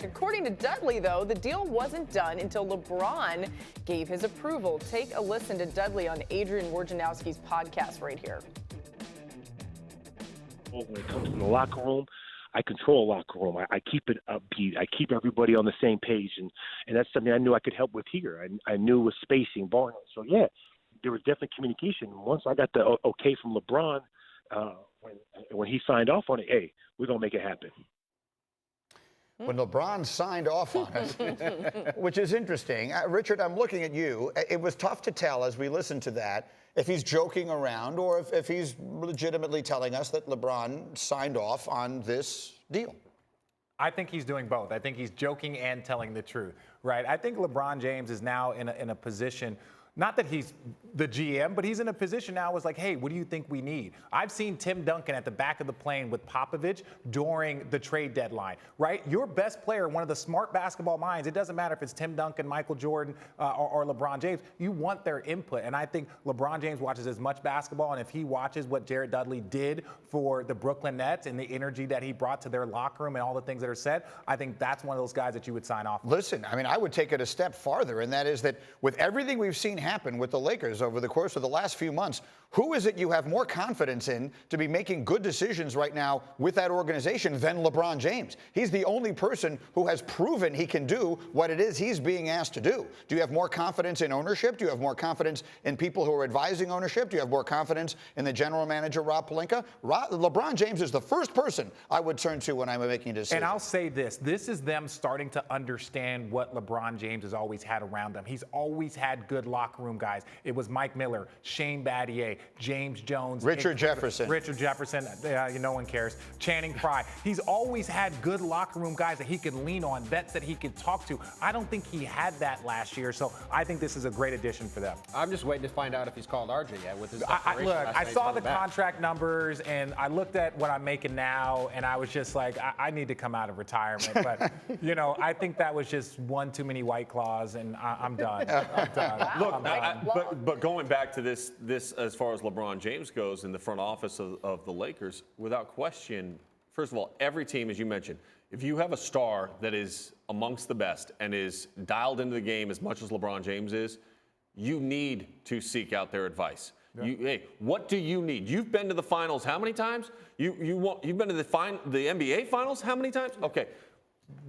According to Dudley, though, the deal wasn't done until LeBron gave his approval. Take a listen to Dudley on Adrian Wojnarowski's podcast right here. When it comes to the locker room, I control a locker room. I keep it upbeat. I keep everybody on the same page, and that's something I knew I could help with here. I knew with spacing, ball. So, yeah, there was definitely communication. Once I got the okay from LeBron, when he signed off on it, hey, we're going to make it happen. When LeBron signed off on it, which is interesting. Richard, I'm looking at you. It was tough to tell as we listened to that if he's joking around or if he's legitimately telling us that LeBron signed off on this deal. I think he's doing both. I think he's joking and telling the truth, right? I think LeBron James is now in a position. Not that he's the GM, but he's in a position now was like, hey, what do you think we need? I've seen Tim Duncan at the back of the plane with Popovich during the trade deadline, right? Your best player, one of the smart basketball minds, it doesn't matter if it's Tim Duncan, Michael Jordan, or LeBron James, you want their input. And I think LeBron James watches as much basketball, and if he watches what Jared Dudley did for the Brooklyn Nets and the energy that he brought to their locker room and all the things that are said, I think that's one of those guys that you would sign off on. Listen, I mean, I would take it a step farther, and that is that with everything we've seen happen with the Lakers over the course of the last few months, who is it you have more confidence in to be making good decisions right now with that organization than LeBron James? He's the only person who has proven he can do what it is he's being asked to do. Do you have more confidence in ownership? Do you have more confidence in people who are advising ownership? Do you have more confidence in the general manager, Rob Pelinka? LeBron James is the first person I would turn to when I'm making a decision. And I'll say this is them starting to understand what LeBron James has always had around them. He's always had good locker room guys. It was Mike Miller, Shane Battier, James Jones, Richard Jefferson. No one cares. Channing Frye. He's always had good locker room guys that he could lean on, vets that he could talk to. I don't think he had that last year, so I think this is a great addition for them. I'm just waiting to find out if he's called RJ yet with his I saw the contract numbers, and I looked at what I'm making now, and I was just like, I need to come out of retirement. But, I think that was just one too many White Claws, and I'm done. I'm done. Look, but going back to this as far as LeBron James goes in the front office of the Lakers, without question, first of all, every team, as you mentioned, if you have a star that is amongst the best and is dialed into the game as much as LeBron James is, you need to seek out their advice. Yeah. Hey, what do you need? You've been to the finals how many times? You've been to the NBA finals how many times? Okay.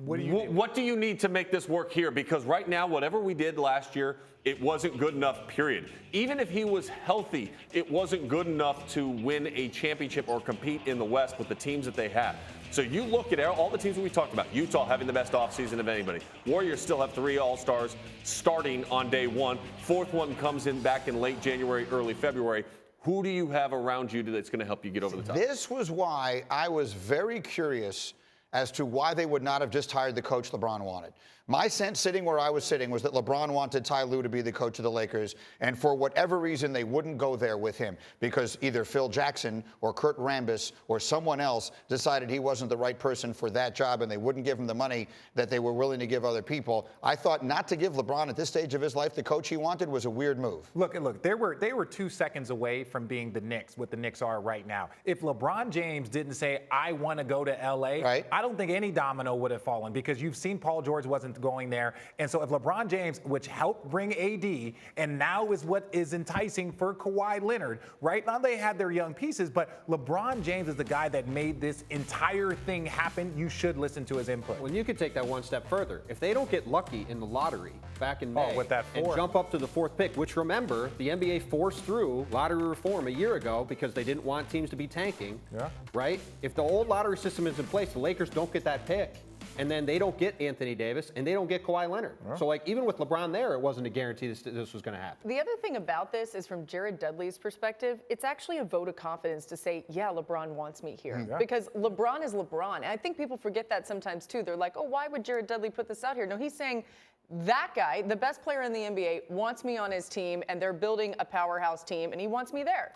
What do you need to make this work here? Because right now, whatever we did last year, it wasn't good enough, period. Even if he was healthy, it wasn't good enough to win a championship or compete in the West with the teams that they have. So you look at all the teams that we talked about, Utah having the best offseason of anybody. Warriors still have 3 All-Stars starting on day one. Fourth one comes in back in late January, early February. Who do you have around you that's going to help you get over the top? This was why I was very curious as to why they would not have just hired the coach LeBron wanted. My sense sitting where I was sitting was that LeBron wanted Ty Lue to be the coach of the Lakers, and for whatever reason, they wouldn't go there with him because either Phil Jackson or Kurt Rambis or someone else decided he wasn't the right person for that job, and they wouldn't give him the money that they were willing to give other people. I thought not to give LeBron at this stage of his life the coach he wanted was a weird move. Look, they were 2 seconds away from being the Knicks, what the Knicks are right now. If LeBron James didn't say, I want to go to L.A., right, I don't think any domino would have fallen because you've seen Paul George wasn't going there. And so if LeBron James, which helped bring AD, and now is what is enticing for Kawhi Leonard, right? Now they had their young pieces, but LeBron James is the guy that made this entire thing happen. You should listen to his input. Well, you could take that one step further. If they don't get lucky in the lottery back in May with that and jump up to the 4th pick, which remember, the NBA forced through lottery reform a year ago because they didn't want teams to be tanking, right? If the old lottery system is in place, the Lakers don't get that pick. And then they don't get Anthony Davis, and they don't get Kawhi Leonard. So, even with LeBron there, it wasn't a guarantee this was going to happen. The other thing about this is from Jared Dudley's perspective, it's actually a vote of confidence to say, yeah, LeBron wants me here. Because LeBron is LeBron. And I think people forget that sometimes, too. They're like, oh, why would Jared Dudley put this out here? No, he's saying that guy, the best player in the NBA, wants me on his team, and they're building a powerhouse team, and he wants me there.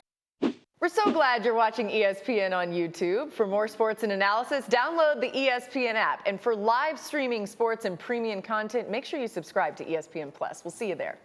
We're so glad you're watching ESPN on YouTube. For more sports and analysis, download the ESPN app. And for live streaming sports and premium content, make sure you subscribe to ESPN Plus. We'll see you there.